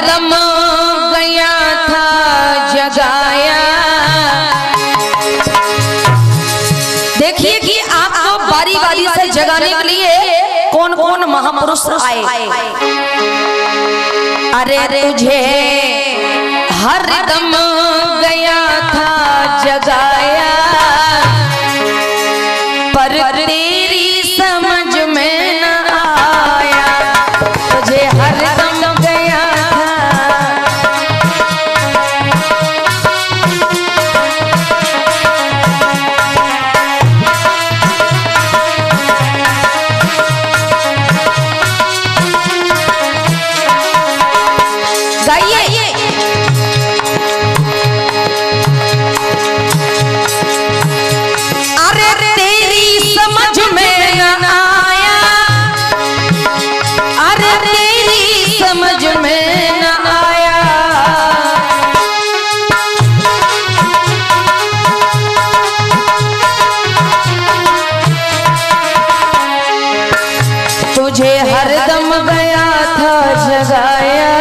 दम गया था जगाया। देखिए कि आपको बारी बारी से जगाने के लिए कौन कौन महापुरुष आए। अरे तुझे हर दम गया था जगाया, पर तेरी समझ में न आया। तुझे हर दम गया था। गाइए तुझे हर दम गया था जगाया।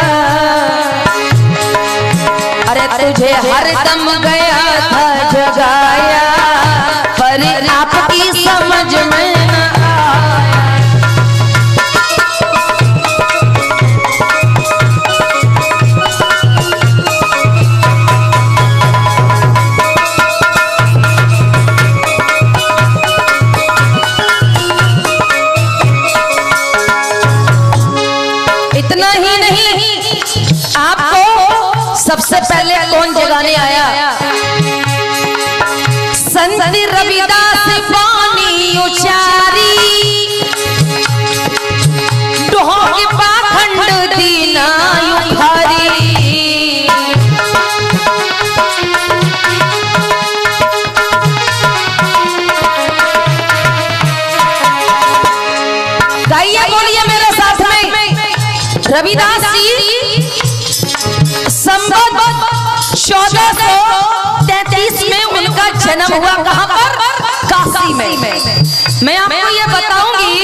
अरे तुझे हर दम गया था जगाया, पर आपकी समझ में न आया। इतना ही नहीं, आपको सबसे पहले कौन जगाने आया? संत रविदास बानी उचारी, डोहों के पाखंड दीना उखारी। गाइए, बोलिए मेरे साथ में। रविदास जी संवत 1433 में उनका जन्म हुआ। कहां पर? काशी में। मैं आपको ये बताऊंगी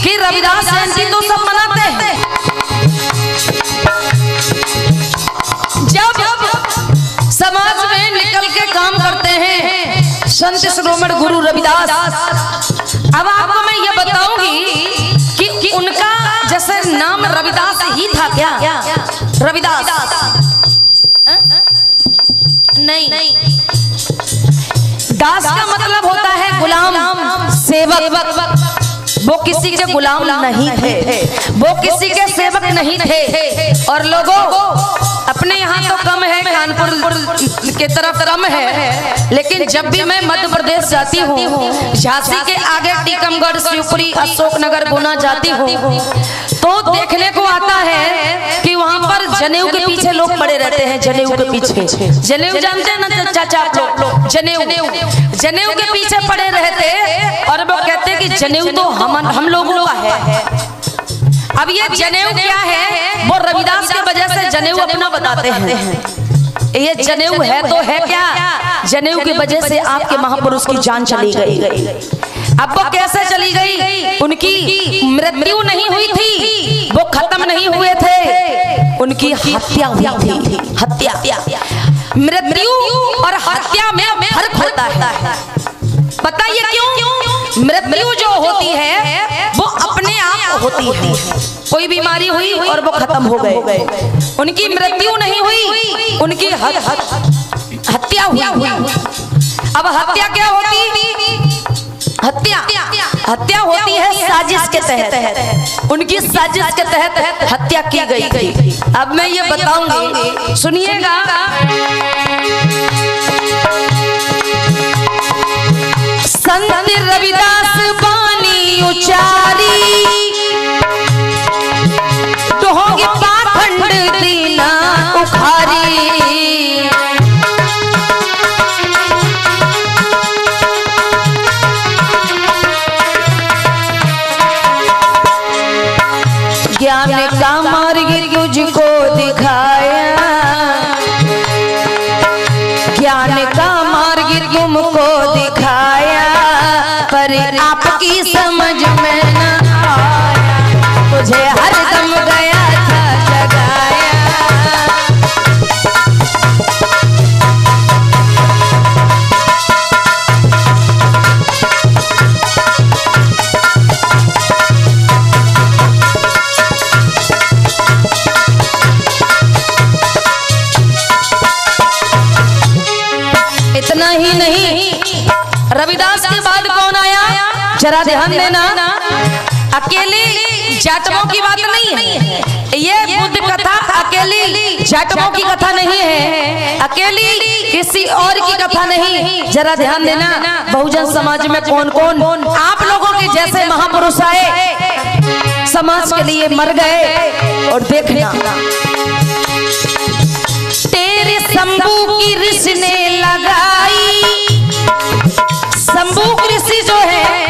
कि रविदास जयंती तो सब मनाते हैं। जब समाज में निकल के काम करते हैं संत शिरोमणि गुरु रविदास, अब आपको मैं ये बताऊंगी कि उनका जैसे नाम रविदास ही था क्या? रविदास नहीं, दास का मतलब होता है गुलाम, सेवक। वो किसी के गुलाम नहीं थे, वो किसी के सेवक नहीं थे। और लोगों, अपने यहाँ तो कम है, कानपुर के तरफ कम है, लेकिन जब भी मैं मध्य प्रदेश जाती हूँ, झांसी के आगे टीकमगढ़, शिवपुरी, अशोकनगर, गुना जाती हूँ, तो देखने को आता है कि वहाँ पर जनेऊ के पीछे लोग पड़े रहते हैं। जनेऊ के पीछे, जनेऊ जानते हैं ना चाचा आप लोग? जनेऊ के पीछे पड़े रहते और वो कहते हैं कि जनेऊ तो हम लोगों का है। अब ये जनेऊ क्या है? वो रविदास की वजह से जनेऊ अपना बताते हैं। ये जनेऊ है तो है क्या? जनेऊ की वजह से आपके महापुरुष की जान चली गई। अब वो कैसे चली गई? उनकी मृत्यु नहीं हुई थी, वो खत्म नहीं हुए थे, उनकी हत्या हुई थी। हत्या, मृत्यु और हत्या में फर्क होता है। बताइए क्यों? मृत्यु जो होती है वो अपने आप होती है। कोई बीमारी हुई और वो खत्म हो गए। उनकी मृत्यु नहीं हुई, उनकी हत्या हुई। अब हत्या क्या होती? हत्या होती है साजिश के तहत। उनकी साजिश के तहत हत्या की गई थी। अब मैं ये बताऊंगी, सुनिएगा। संत रविदास बानी उचारी, डोहों के पाखंड दीना उखारी। ज्ञान का मार्ग तुझको दिखाया, ज्ञान का मार्ग तुमको दिखाया, पर आपकी समझ में न आया। तुझे हर दम गया था जगाया। ही नहीं, रविदास के बाद कौन आया जरा ध्यान देना। अकेली जाटवों की बात नहीं है, ये बुद्ध कथा अकेली जाटवों की कथा नहीं है, अकेली किसी और की कथा नहीं। जरा ध्यान देना, बहुजन समाज में कौन कौन आप लोगों के जैसे महापुरुष आए, समाज के लिए मर गए। और देखना, तेरे शंभू की ऋषि ने लगाई, शंभू ऋषि जो है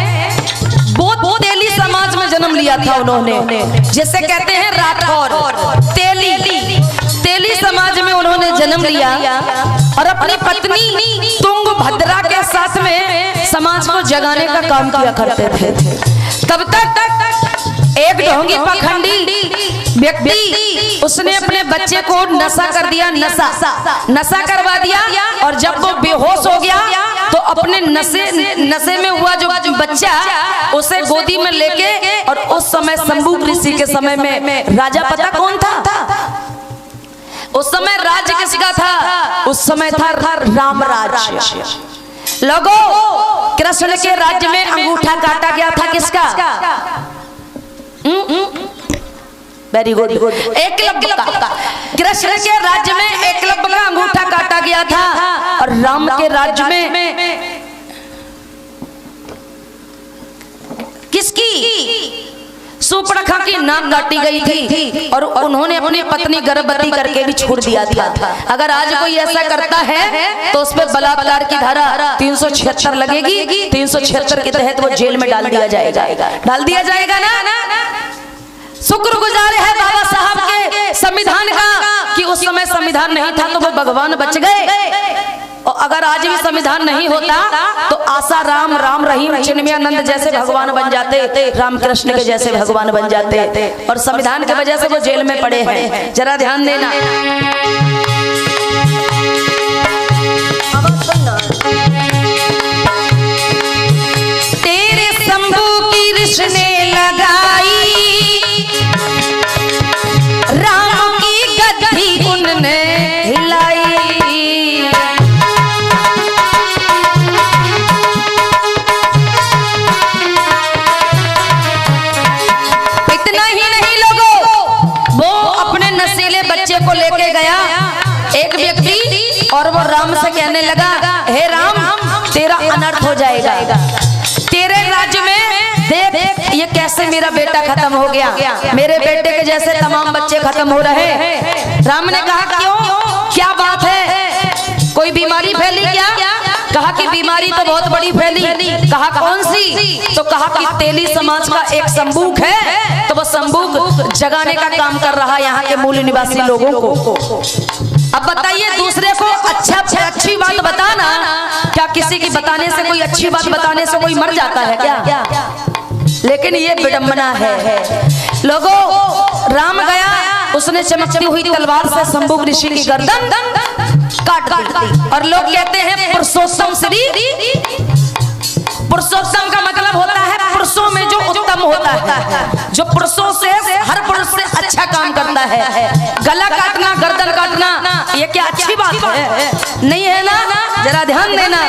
वो तेली समाज में जन्म लिया था उन्होंने, जिसे कहते हैं राठौर। तेली समाज में उन्होंने जन्म लिया और अपनी पत्नी तुंगभद्रा के साथ में समाज को जगाने का काम किया करते थे। तब तक एक ढोंगी पाखंडी व्यक्ति उसने अपने बच्चे को नशा कर दिया, नशा करवा दिया। और जब वो बेहोश हो गया तो अपने नशे में हुआ जो बच्चा उसे गोदी में लेके, और उस समय शंभू ऋषि के समय में राजा पता कौन था? उस समय राज्य किसका था? उस समय था रामराज। लोगों, कृष्ण के राज्य में अंगूठा काटा गया था किसका? वेरी गुड, एकलव्य का। कृष्ण के राज्य में एकलव्य का अंगूठा काटा गया था, और राम के राज्य में किसकी? सूर्पणखा की नाक काटी गई थी, और उन्होंने अपनी पत्नी गर्भवती करके भी छोड़ दिया था। अगर आज कोई ऐसा करता है तो उस पर बलात्कार की धारा 376 लगेगी, 376 के तहत वो जेल में डाल दिया जाएगा ना। शुक्रगुजार है बाबा साहब के संविधान का कि उस समय संविधान नहीं था तो वो भगवान बच गए। और अगर आज भी संविधान नहीं होता तो आशा राम, राम रहीम, चिन्मयानंद जैसे भगवान बन जाते, रामकृष्ण के जैसे भगवान बन जाते, और संविधान की वजह से वो जेल में पड़े हैं। जरा ध्यान देना। तेरे शंभू की ऋषि ने लगाई, राम की गद्दी उनने हिलाई। इतना ही नहीं लोगों, वो अपने नशीले बच्चे को लेके गया एक व्यक्ति, और वो राम से कहने लगा, हे राम, तेरा अनर्थ हो जाएगा, तेरे राज्य में देख ये कैसे मेरा बेटा खत्म हो गया, मेरे बेटे के जैसे तमाम बच्चे खत्म हो रहे हैं। राम ने कहा, क्यों, क्या बात है, कोई बीमारी फैली क्या? कहा कि बीमारी तो बहुत बड़ी फैली। कहा कौन सी? तो कहा कि तेली समाज का एक संबूक है, तो वो संबूक जगाने का काम कर रहा है यहाँ के मूल निवासी लोगों को। अब बताइए, दूसरे को अच्छी बात बताना, क्या किसी की बताने से, कोई अच्छी बात बताने से कोई मर जाता है क्या? लेकिन ये विडंबना है लोगों। राम गया, उसने चमकती हुई तलवार से शंभू ऋषि की गर्दन काट दी, और लोग कहते हैं पुरुषोत्तम श्री। पुरुषोत्तम का मतलब होता है पुरुषों में जो उत्तम होता है, जो पुरुषों से, हर पुरुष से अच्छा काम करता है। गला काटना, गर्दन काटना, ये क्या अच्छी बात है? नहीं है ना। जरा ध्यान देना।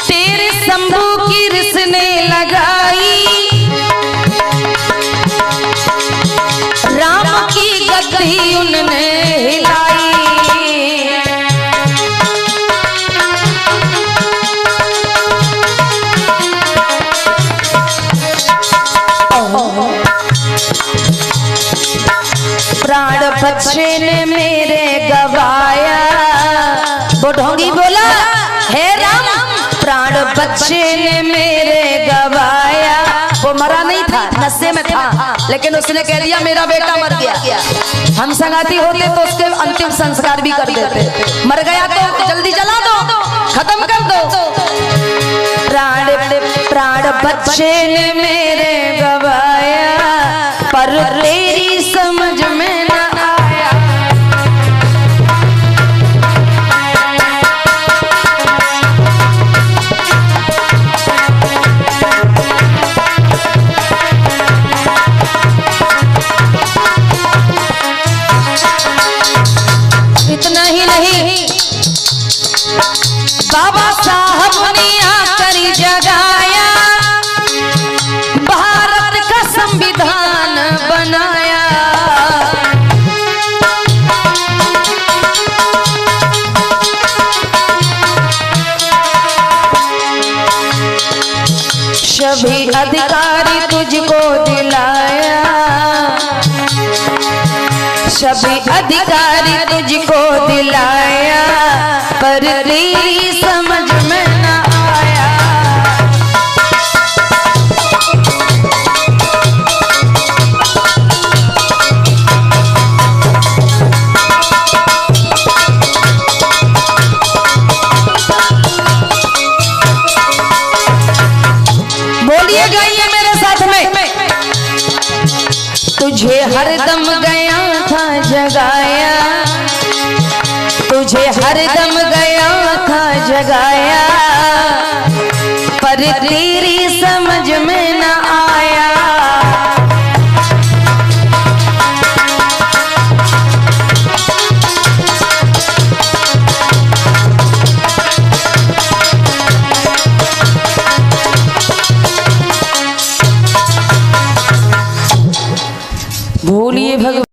तेरे शंभू की ऋषि ने लगाई, राम की गद्दी उनने हिलाई। प्राण बच्चे ने मेरे गवाया, वो ढोंगी बोला, हे राम, प्राण बच्चे ने मेरे गवाया। वो मरा नहीं था, नशे में था, लेकिन उसने कह दिया मेरा बेटा मर गया। हम संगाती होते तो उसके अंतिम संस्कार भी कर देते। मर गया तो जल्दी जला दो, खत्म कर दो। प्राण बच्चे ने मेरे गवाया, पर तेरी समझ में न आया। इतना ही नहीं, बाबा साहब ने आकर जगाया, भारत का संविधान बनाया। सभी अधिकारी तुझको दिलाया, सभी अधिकारी तुझको दिलाया, पर तेरी समझ में न आया। बोलिएगा ये मेरे साथ में, तुझे हरदम गया था जगाया, तुझे हरदम गया था जगाया, पर तेरी समझ में न आया।